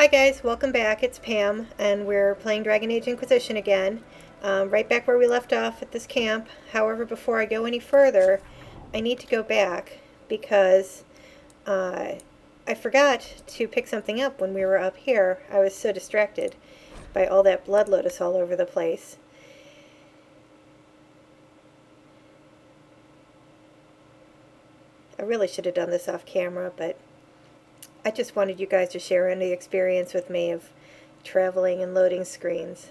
Hi guys, welcome back. It's Pam, and we're playing Dragon Age Inquisition again. Right back where we left off at this camp. However, before I go any further, I need to go back because I forgot to pick something up when we were up here. I was so distracted by all that blood lotus all over the place. I really should have done this off camera, but I just wanted you guys to share any experience with me of traveling and loading screens.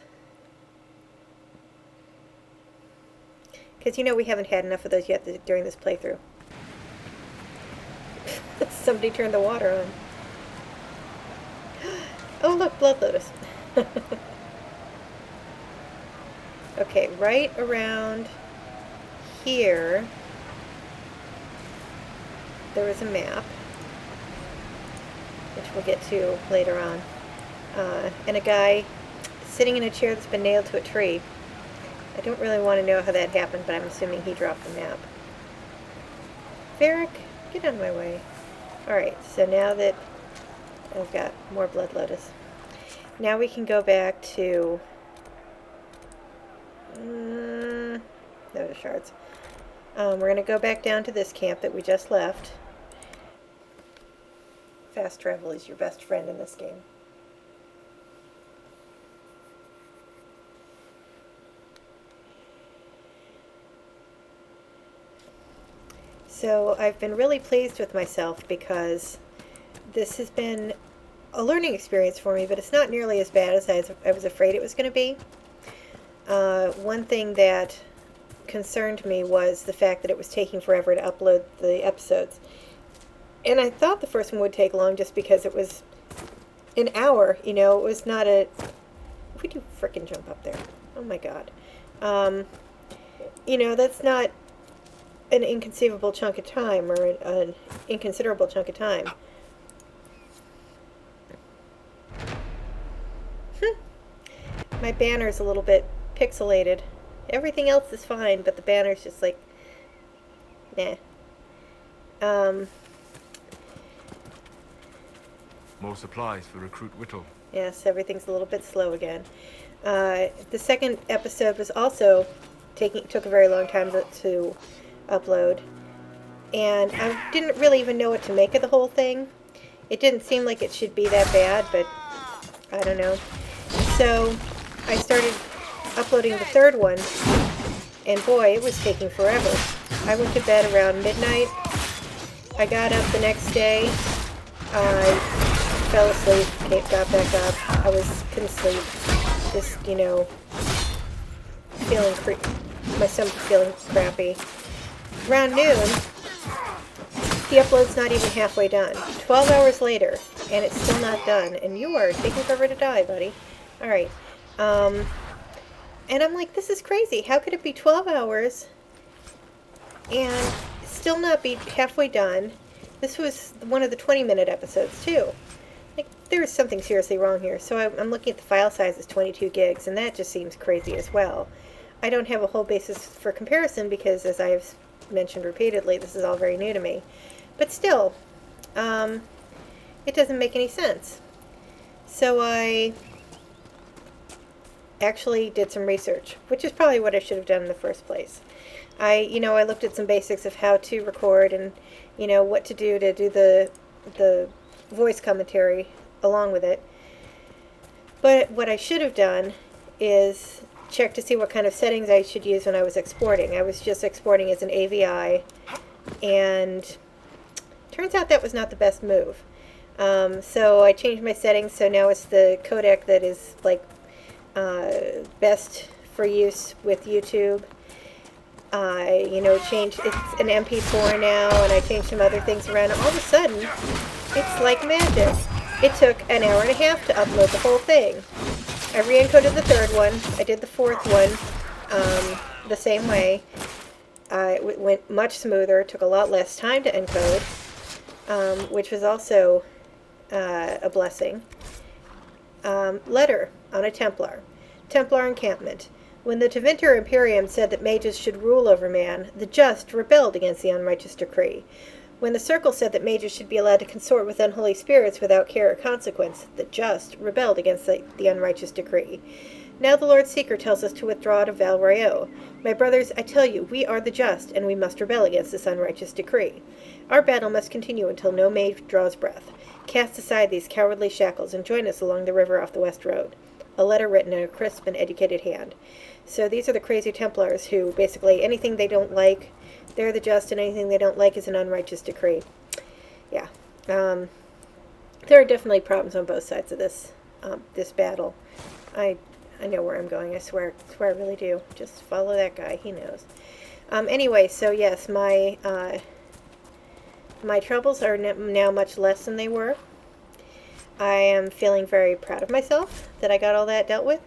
Because you know we haven't had enough of those yet during this playthrough. Somebody turned the water on. Oh look, blood lotus. Okay, right around here there was a map, which we'll get to later on, and a guy sitting in a chair that's been nailed to a tree. I don't really want to know how that happened, but I'm assuming he dropped the map. Varric, get out of my way. Alright, so now that I've got more blood lotus, now we can go back to those shards. We're going to go back down to this camp that we just left. Fast travel is your best friend in this game. So I've been really pleased with myself because this has been a learning experience for me, but it's not nearly as bad as I was afraid it was going to be. One thing that concerned me was the fact that it was taking forever to upload the episodes. And I thought the first one would take long just because it was an hour, you know, it was not a... We do frickin' jump up there. Oh my god. You know, that's not an inconceivable chunk of time, or an inconsiderable chunk of time. My banner's a little bit pixelated. Everything else is fine, but the banner's just like... nah. More supplies for Recruit Whittle. Yes, everything's a little bit slow again. The second episode was also took a very long time to upload, and I didn't really even know what to make of the whole thing. It didn't seem like it should be that bad, but I don't know. So I started uploading the third one, and boy, it was taking forever. I went to bed around midnight. I got up the next day. I fell asleep, got back up. I couldn't sleep. Just, you know, my stomach feeling crappy. Around noon, the upload's not even halfway done. 12 hours later, and it's still not done. And you are taking forever to die, buddy. Alright. And I'm like, this is crazy. How could it be 12 hours and still not be halfway done? This was one of the 20-minute episodes, too. Like, there is something seriously wrong here. So I'm looking at the file size as 22 gigs, and that just seems crazy as well. I don't have a whole basis for comparison because, as I've mentioned repeatedly, this is all very new to me. But still, it doesn't make any sense. So I actually did some research, which is probably what I should have done in the first place. I looked at some basics of how to record and, you know, what to do the voice commentary along with it. But what I should have done is check to see what kind of settings I should use when I was exporting. I was just exporting as an AVI, and turns out that was not the best move. So I changed my settings, so now it's the codec that is like best for use with YouTube. Changed, it's an MP4 now, and I changed some other things around, and all of a sudden, it's like magic. It took an hour and a half to upload the whole thing. I re-encoded the third one, I did the fourth one the same way. It went much smoother, took a lot less time to encode, which was also a blessing. Letter on a Templar. Templar encampment. When the Tevinter Imperium said that mages should rule over man, the just rebelled against the unrighteous decree. When the Circle said that mages should be allowed to consort with unholy spirits without care or consequence, the just rebelled against the unrighteous decree. Now the Lord Seeker tells us to withdraw to Val Royeaux. My brothers, I tell you, we are the just, and we must rebel against this unrighteous decree. Our battle must continue until no mage draws breath. Cast aside these cowardly shackles and join us along the river off the West Road. A letter written in a crisp and educated hand. So these are the crazy Templars who, basically, anything they don't like, they're the just, and anything they don't like is an unrighteous decree. Yeah. There are definitely problems on both sides of this battle. I know where I'm going. I swear I really do. Just follow that guy. He knows. Anyway, so yes, my troubles are now much less than they were. I am feeling very proud of myself that I got all that dealt with.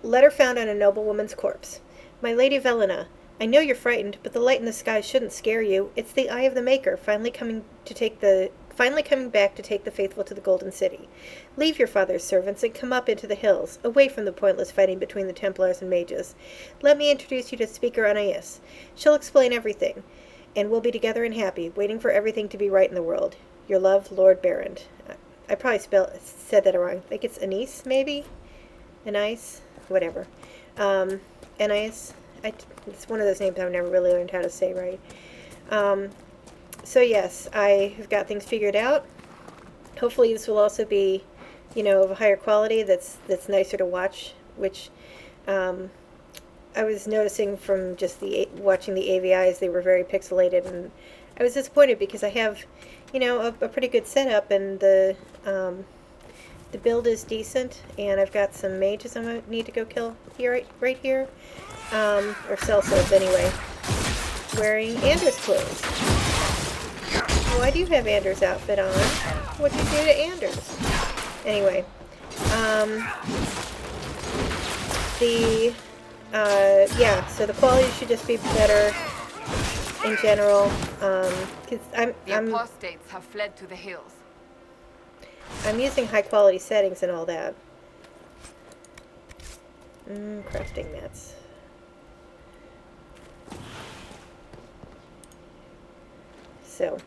Letter found on a noblewoman's corpse. My Lady Velena, I know you're frightened, but the light in the sky shouldn't scare you. It's the eye of the Maker, finally coming back to take the faithful to the Golden City. Leave your father's servants and come up into the hills, away from the pointless fighting between the Templars and mages. Let me introduce you to Speaker Anais. She'll explain everything, and we'll be together and happy, waiting for everything to be right in the world. Your love, Lord Barrand. I probably said that wrong. I think it's Anise, maybe? Anais? Whatever. Anais? It's one of those names I've never really learned how to say right. So yes, I have got things figured out. Hopefully this will also be, of a higher quality that's nicer to watch, which I was noticing from just watching the AVIs, they were very pixelated, and I was disappointed because I have, a pretty good setup, and the build is decent, and I've got some mages I need to go kill here, right here, or sellswords anyway, wearing Anders clothes. Why do you have Anders' outfit on? What'd you do to Anders? Anyway, so the quality should just be better in general, because The apostates have fled to the hills. I'm using high quality settings and all that. Crafting mats. So.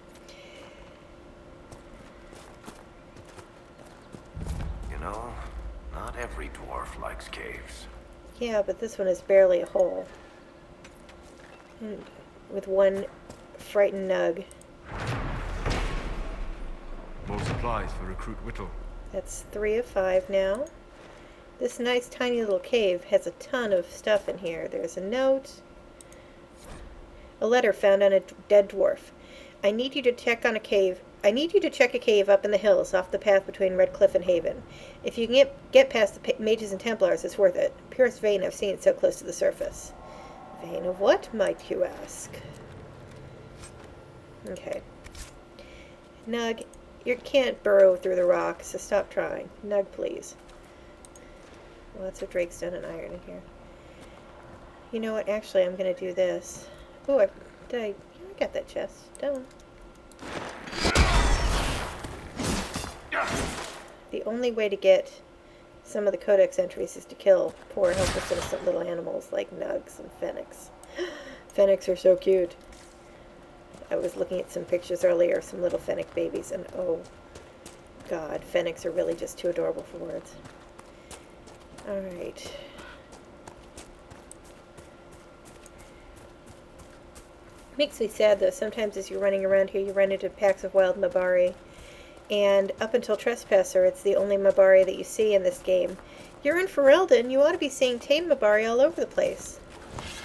Not every dwarf likes caves. Yeah, but this one is barely a hole. With one frightened nug. More supplies for Recruit Whittle. That's 3 of 5 now. This nice tiny little cave has a ton of stuff in here. There's a note. A letter found on a dead dwarf. I need you to check a cave up in the hills off the path between Red Cliff and Haven. If you can get past the mages and Templars, it's worth it. Purest vein I've seen so close to the surface. Vein of what, might you ask? Okay. Nug, you can't burrow through the rock, so stop trying. Nug, please. Lots of Drakestone and iron in here. You know what? Actually, I'm going to do this. Oh, I got that chest. Don't. The only way to get some of the codex entries is to kill poor, helpless, innocent little animals like nugs and fennecs. Fennecs are so cute. I was looking at some pictures earlier of some little fennec babies, and oh god, fennecs are really just too adorable for words. Alright. Makes me sad though, sometimes as you're running around here you run into packs of wild Mabari, and up until Trespasser it's the only Mabari that you see in this game. You're in Ferelden, you ought to be seeing tame Mabari all over the place.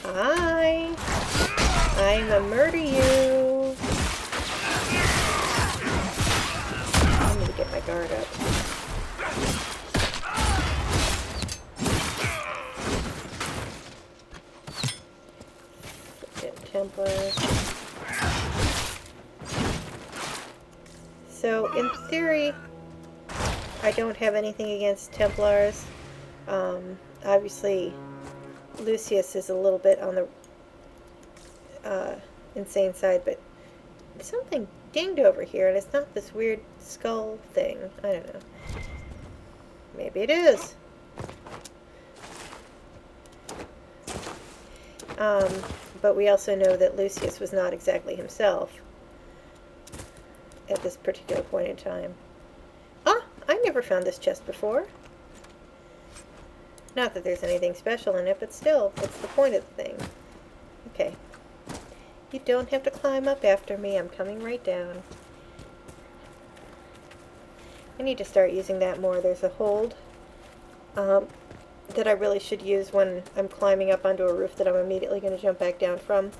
Hi! I'ma murder you! I need to get my guard up. Templar. So, in theory, I don't have anything against Templars. Obviously, Lucius is a little bit on the insane side, but something dinged over here, and it's not this weird skull thing. I don't know. Maybe it is. But we also know that Lucius was not exactly himself at this particular point in time. Ah, I never found this chest before. Not that there's anything special in it, but still, that's the point of the thing. Okay. You don't have to climb up after me. I'm coming right down. I need to start using that more. There's a hold that I really should use when I'm climbing up onto a roof that I'm immediately going to jump back down from.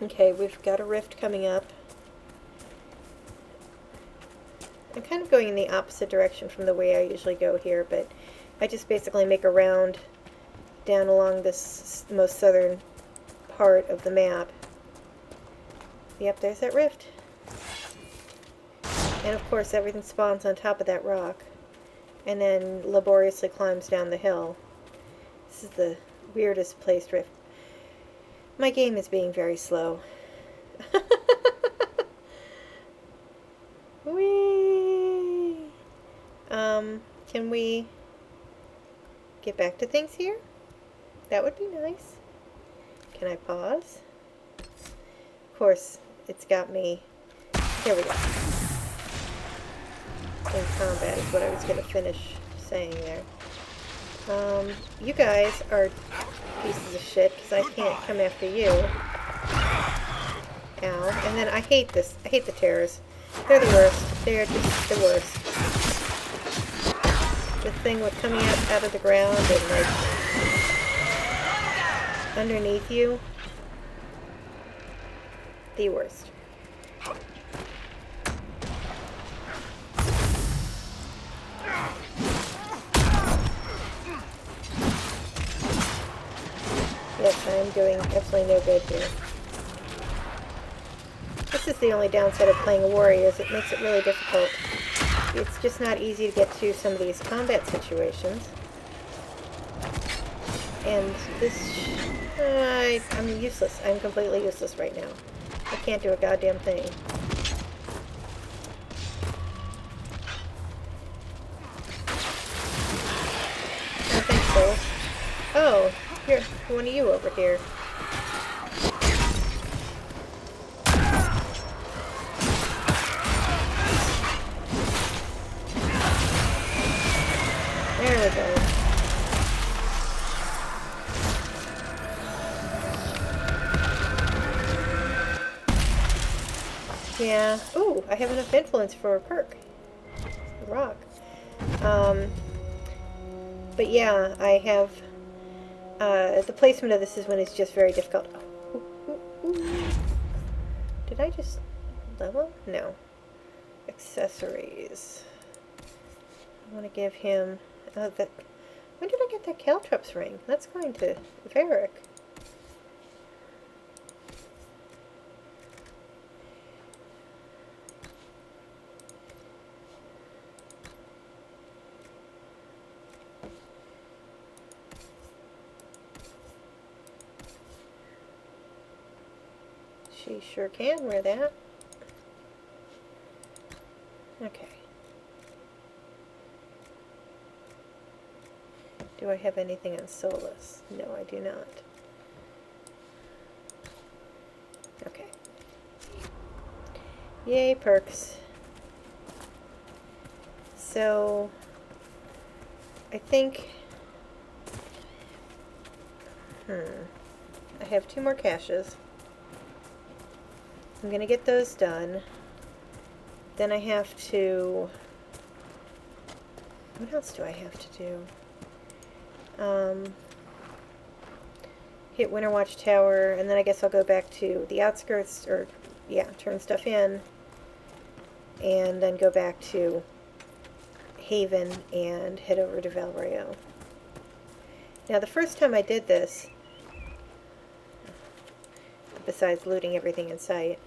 Okay, we've got a rift coming up. I'm kind of going in the opposite direction from the way I usually go here, but I just basically make a round down along this most southern part of the map. Yep, there's that rift. And of course everything spawns on top of that rock and then laboriously climbs down the hill. This is the weirdest placed rift. My game is being very slow. Whee! Can we get back to things here? That would be nice. Can I pause? Of course, it's got me. Here we go. In combat is what I was going to finish saying there. You guys are pieces of shit because I can't come after you. Ow. And then I hate this. I hate the terrors. They're the worst. They're just the worst. The thing with coming out of the ground and like underneath you. The worst. Yes, I am doing absolutely no good here. This is the only downside of playing a warrior, is it makes it really difficult. It's just not easy to get to some of these combat situations. And this... I'm useless. I'm completely useless right now. I can't do a goddamn thing. I think so. Oh, here, one of you over here. There we go. Yeah. Ooh, I have enough influence for a perk. A rock. But yeah, I have... the placement of this is when it's just very difficult. Ooh. Did I just level? No. Accessories. I want to give him... when did I get that Caltrops ring? That's going to Varric. She sure can wear that. Okay. Do I have anything on Solus? No, I do not. Okay. Yay, perks. So, I think... I have 2 more caches. I'm gonna get those done. Then I have to... What else do I have to do? Hit Winterwatch Tower, and then I guess I'll go back to the outskirts, or, yeah, turn stuff in, and then go back to Haven and head over to Valrio. Now, the first time I did this, besides looting everything in sight,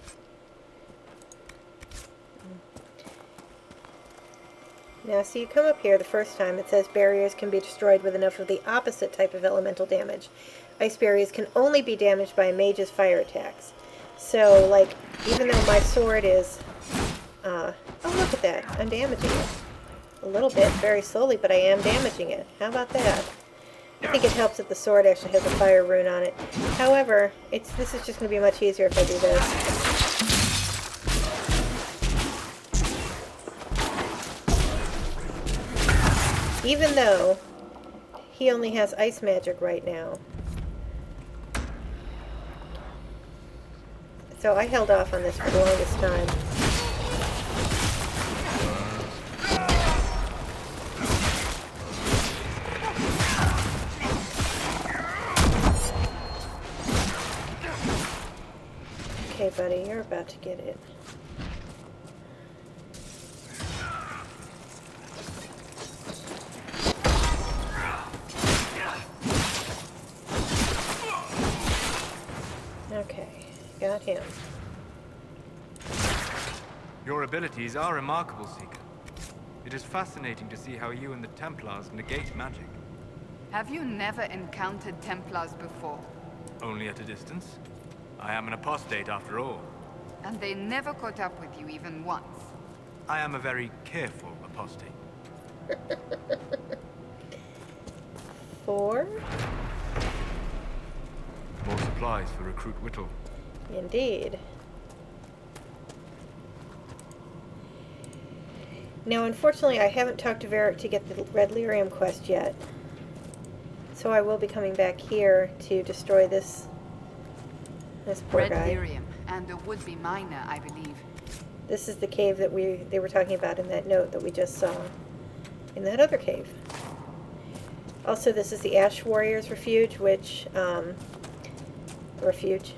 now, so you come up here the first time, it says barriers can be destroyed with enough of the opposite type of elemental damage. Ice barriers can only be damaged by a mage's fire attacks. So, like, even though my sword is, oh, look at that, I'm damaging it. A little bit, very slowly, but I am damaging it. How about that? I think it helps that the sword actually has a fire rune on it. However, this is just going to be much easier if I do this. Even though he only has ice magic right now. So I held off on this for the longest time. Okay, buddy, you're about to get it. Okay, got him. Your abilities are remarkable, Seeker. It is fascinating to see how you and the Templars negate magic. Have you never encountered Templars before? Only at a distance. I am an apostate after all. And they never caught up with you even once? I am a very careful apostate. 4? More supplies for Recruit Whittle. Indeed. Now, unfortunately, I haven't talked to Varric to get the Red Lyrium quest yet. So I will be coming back here to destroy this poor Red guy. Lyrium, and a would-be miner, I believe. This is the cave that they were talking about in that note that we just saw. In that other cave. Also, this is the Ash Warriors Refuge, which, refuge.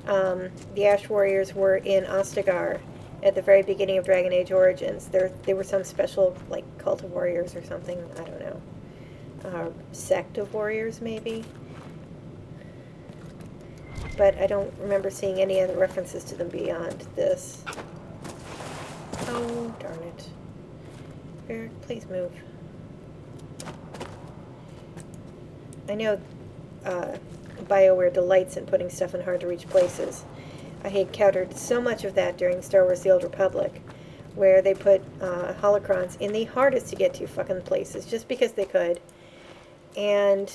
The Ash Warriors were in Ostagar at the very beginning of Dragon Age Origins. They were some special, like, cult of warriors or something. I don't know. Sect of warriors, maybe. But I don't remember seeing any other references to them beyond this. Oh, darn it. Varric, please move. I know BioWare delights in putting stuff in hard-to-reach places. I had encountered so much of that during Star Wars The Old Republic, where they put holocrons in the hardest-to-get-to fucking places, just because they could. And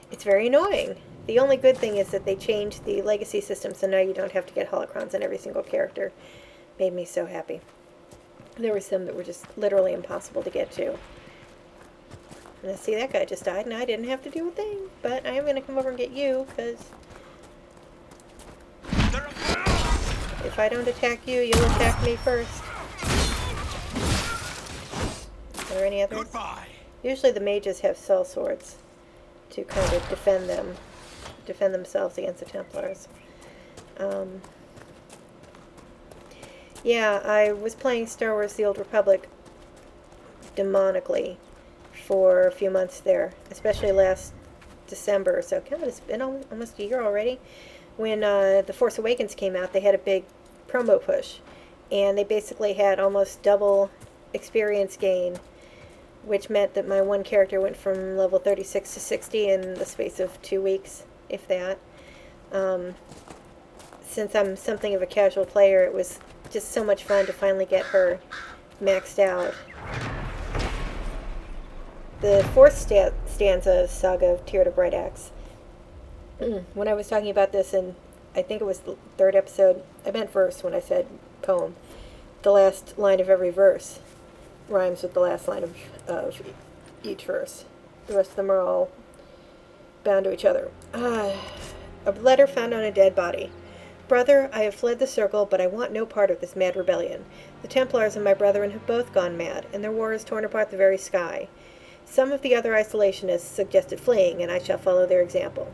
it's very annoying. The only good thing is that they changed the legacy system, so now you don't have to get holocrons on every single character. Made me so happy. There were some that were just literally impossible to get to. And I see that guy just died, and I didn't have to do a thing. But I am going to come over and get you, because if I don't attack you, you'll attack me first. Are there any others? Goodbye. Usually the mages have cell swords to kind of defend themselves against the Templars. Yeah, I was playing Star Wars The Old Republic demonically for a few months there, especially last December or so. God, it's been almost a year already. When The Force Awakens came out, they had a big promo push, and they basically had almost double experience gain, which meant that my one character went from level 36 to 60 in the space of 2 weeks, if that. Since I'm something of a casual player, it was just so much fun to finally get her maxed out. The fourth stanza of Saga of Tear to Bright Axe. When I was talking about this, and I think it was the third episode, I meant verse when I said poem. The last line of every verse rhymes with the last line of each verse. The rest of them are all bound to each other. A letter found on a dead body. Brother, I have fled the circle, but I want no part of this mad rebellion. The Templars and my brethren have both gone mad, and their war has torn apart the very sky. Some of the other isolationists suggested fleeing, and I shall follow their example.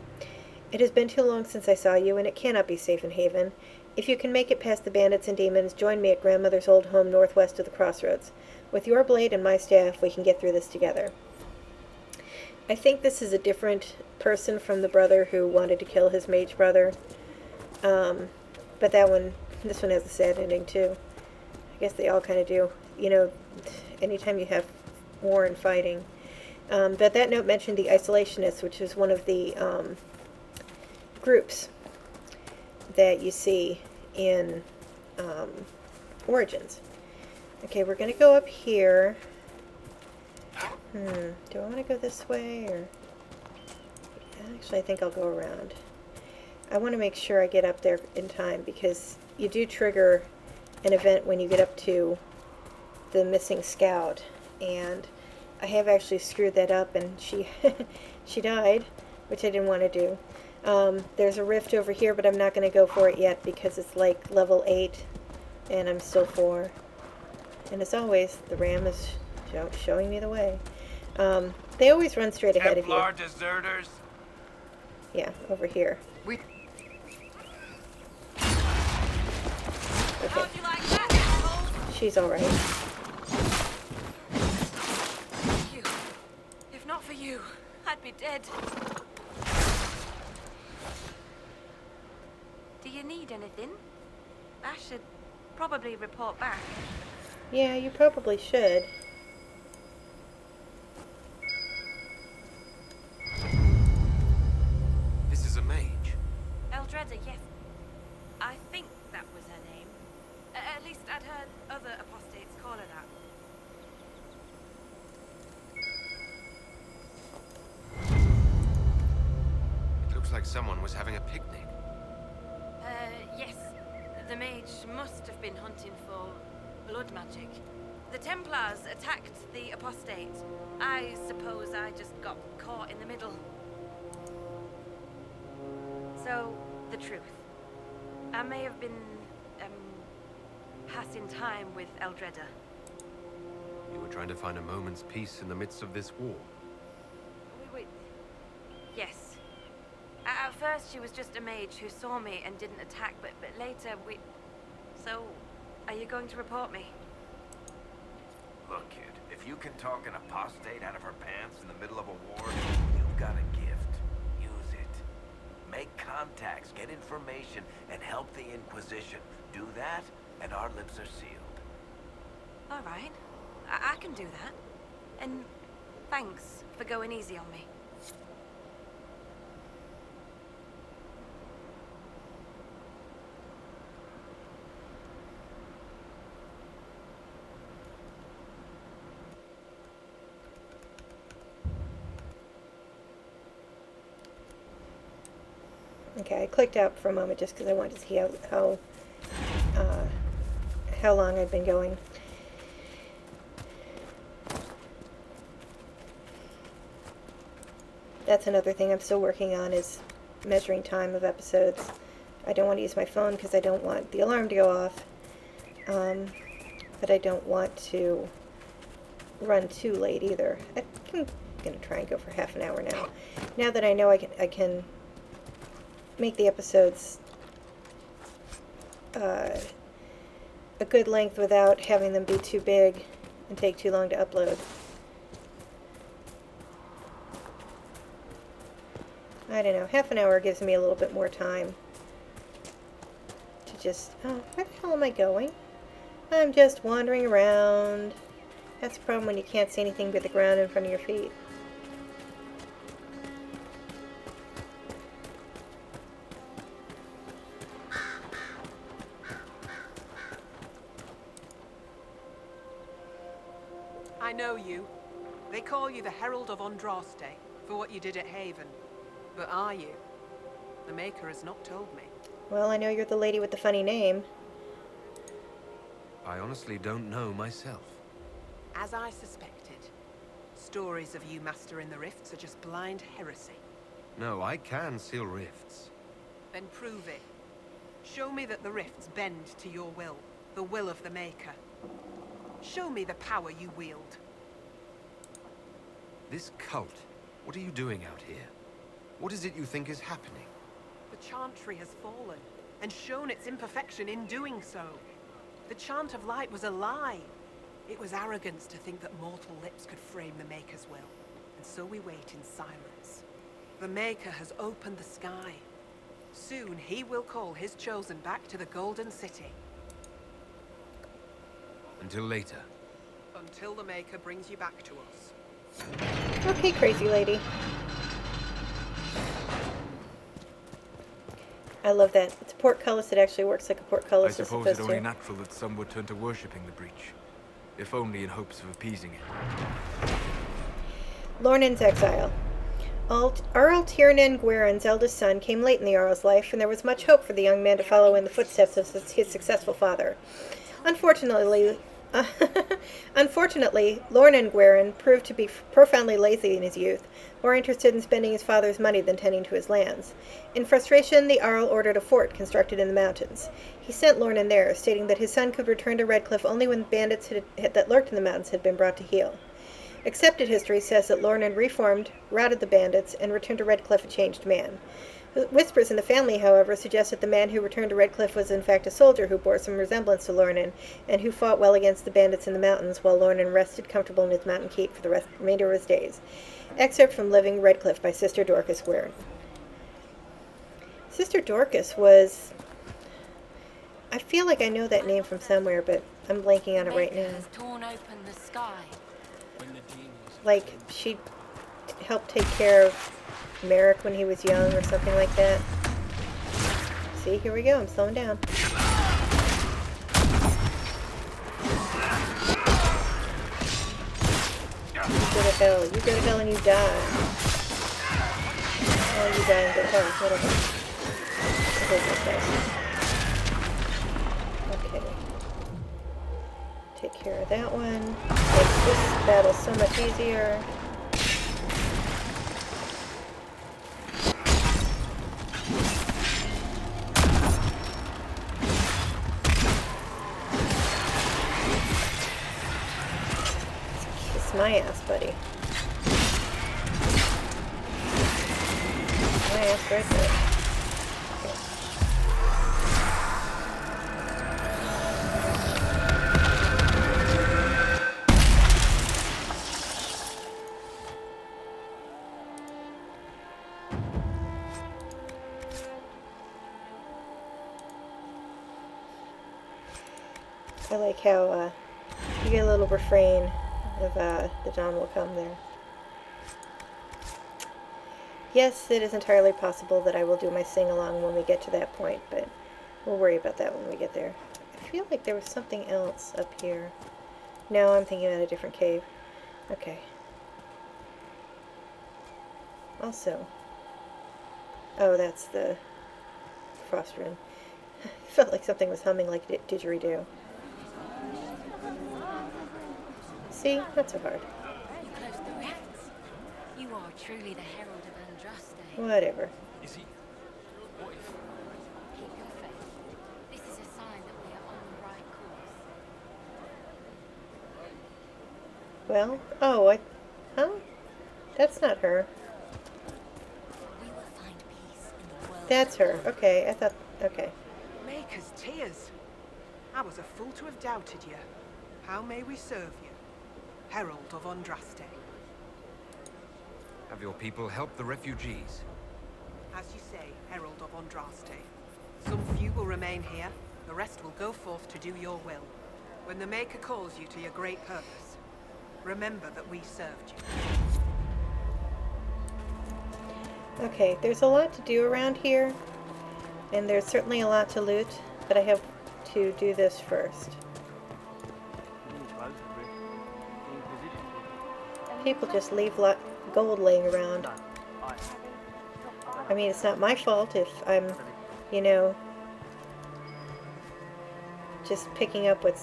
It has been too long since I saw you, and it cannot be safe in Haven. If you can make it past the bandits and demons, join me at Grandmother's old home northwest of the crossroads. With your blade and my staff, we can get through this together. I think this is a different person from the brother who wanted to kill his mage brother. But this one has a sad ending too. I guess they all kind of do. You know, anytime you have war and fighting. But that note mentioned the isolationists, which is one of the groups that you see in Origins. Okay, we're going to go up here. Do I want to go this way, or... Actually, I think I'll go around. I want to make sure I get up there in time, because you do trigger an event when you get up to the missing scout, and I have actually screwed that up, and she she died, which I didn't want to do. There's a rift over here, but I'm not going to go for it yet because it's like level 8 and I'm still 4. And as always, the ram is showing me the way. They always run straight ahead of you. Templar deserters? Yeah, over here. We Okay, You like that, asshole? she's alright. Thank you. If not for you, I'd be dead. Do you need anything? I should probably report back. Yeah, you probably should. This is a mage. Eldreda, yes. I think that was her name. At least I'd heard other apostates call her that. It looks like someone was having a picnic. Yes. The mage must have been hunting for blood magic. The Templars attacked the apostate. I suppose I just got caught in the middle. So, the truth. I may have been, passing time with Eldreda. You were trying to find a moment's peace in the midst of this war. Wait. Yes. At first, she was just a mage who saw me and didn't attack, but later we... So, are you going to report me? Look, kid, if you can talk an apostate out of her pants in the middle of a war, you've got a gift. Use it. Make contacts, get information, and help the Inquisition. Do that, and our lips are sealed. All right. I can do that. And thanks for going easy on me. Okay, I clicked out for a moment just because I wanted to see how long I'd been going. That's another thing I'm still working on, is measuring time of episodes. I don't want to use my phone because I don't want the alarm to go off, but I don't want to run too late either. I'm going to try and go for half an hour now. Now that I know I can make the episodes a good length without having them be too big and take too long to upload. I don't know, half an hour gives me a little bit more time to just, oh, where the hell am I going? I'm just wandering around. That's the problem when you can't see anything but the ground in front of your feet. I know you. They call you the Herald of Andraste for what you did at Haven. But are you? The Maker has not told me. Well, I know you're the lady with the funny name. I honestly don't know myself. As I suspected, stories of you mastering the rifts are just blind heresy. No, I can seal rifts. Then prove it. Show me that the rifts bend to your will, the will of the Maker. Show me the power you wield. This cult, what are you doing out here? What is it you think is happening? The Chantry has fallen, and shown its imperfection in doing so. The Chant of Light was a lie. It was arrogance to think that mortal lips could frame the Maker's will, and so we wait in silence. The Maker has opened the sky. Soon he will call his chosen back to the Golden City. Until later. Until the Maker brings you back to us. Okay, crazy lady. I love that. It's a portcullis. It actually works like a portcullis I is suppose supposed it only to. natural that some would turn to worshipping the breach, if only in hopes of appeasing it. Lornan's exile. Earl Tiernan Guerin's eldest son came late in the Earl's life, and there was much hope for the young man to follow in the footsteps of his successful father. Unfortunately, Lornan Guerin proved to be profoundly lazy in his youth, more interested in spending his father's money than tending to his lands. In frustration, the Earl ordered a fort constructed in the mountains. He sent Lornan there, stating that his son could return to Redcliffe only when the bandits that lurked in the mountains had been brought to heel. Accepted history says that Lornan reformed, routed the bandits, and returned to Redcliffe a changed man. Whispers in the family, however, suggest that the man who returned to Redcliffe was in fact a soldier who bore some resemblance to Lornan, and who fought well against the bandits in the mountains while Lornan rested comfortable in his mountain keep for the remainder of his days. Excerpt from Living Redcliffe by Sister Dorcas Guerin. Sister Dorcas was... I feel like I know that name from somewhere, but I'm blanking on it right now. Has torn open the sky. Like, she helped take care of Merrick when he was young or something like that. See, here we go. I'm slowing down. You go to hell. You go to hell and you die. Oh, you die and go to hell. Whatever. Okay. Take care of that one. Makes this battle so much easier. Kiss my ass, buddy. My ass right there. I like how you get a little refrain of the dawn will come there. Yes, it is entirely possible that I will do my sing-along when we get to that point, but we'll worry about that when we get there. I feel like there was something else up here. No, I'm thinking about a different cave. Okay. Also... Oh, that's the frost rune. Felt like something was humming like didgeridoo. See? Not so hard. You close the rifts. You are truly the herald of Andraste. Whatever. You see, what if... Keep your faith. This is a sign that we are on the right course. Well, huh? That's not her. We will find peace in the world. That's her. Okay, I thought, okay. Maker's tears. I was a fool to have doubted you. How may we serve you? Herald of Andraste. Have your people help the refugees? As you say, Herald of Andraste. Some few will remain here, the rest will go forth to do your will. When the Maker calls you to your great purpose, remember that we served you. Okay, there's a lot to do around here, and there's certainly a lot to loot, but I have to do this first. People just leave gold laying around. I mean, it's not my fault if I'm, just picking up what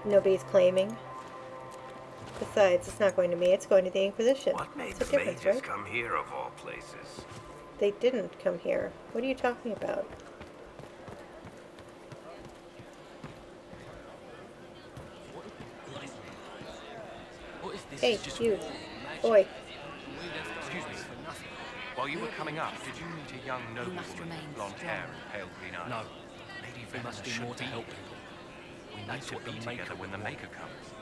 nobody's claiming. Besides, it's not going to me, it's going to the Inquisition. What made It's a the difference, mages right? come here of all places? They didn't come here. What are you talking about? What is this? Hey, It's just you. magic. Boy. Excuse me. While you were coming up, did you meet a young must noblewoman remain with blonde strong. hair and pale green eyes? No. Lady We Venner must do should more to be help here. people. We need That's to what be the Maker together when the Maker comes.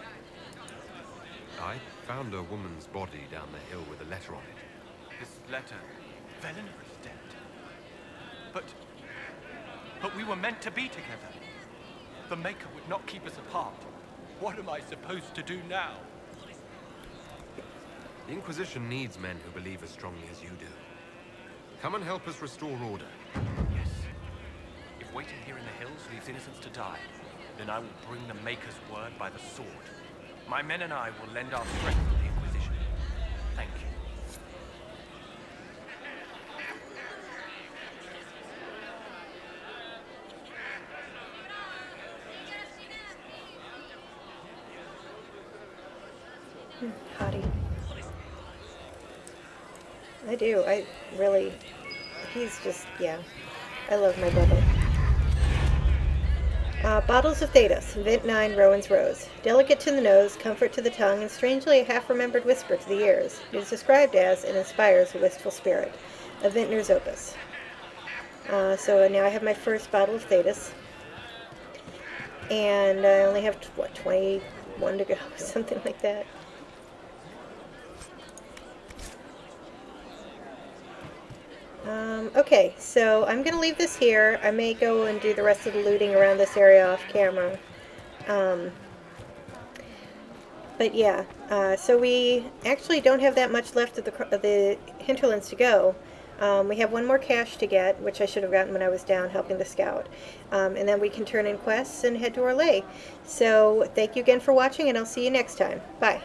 I found a woman's body down the hill with a letter on it. This letter, Velena is dead. But we were meant to be together. The Maker would not keep us apart. What am I supposed to do now? The Inquisition needs men who believe as strongly as you do. Come and help us restore order. Yes. If waiting here in the hills leaves innocents to die, then I will bring the Maker's word by the sword. My men and I will lend our strength to the Inquisition. Thank you. Hottie. I do. I really... He's just... Yeah. I love my brother. Bottles of Thetis, Vent 9, Rowan's Rose. Delicate to the nose, comfort to the tongue, and strangely a half-remembered whisper to the ears. It is described as, and inspires a wistful spirit. A vintner's opus. So now I have my first bottle of Thetis. And I only have, 21 to go, something like that. Okay, so I'm going to leave this here. I may go and do the rest of the looting around this area off camera. But yeah, so we actually don't have that much left of the Hinterlands to go. We have one more cache to get, which I should have gotten when I was down helping the scout. And then we can turn in quests and head to Orlais. So thank you again for watching, and I'll see you next time. Bye.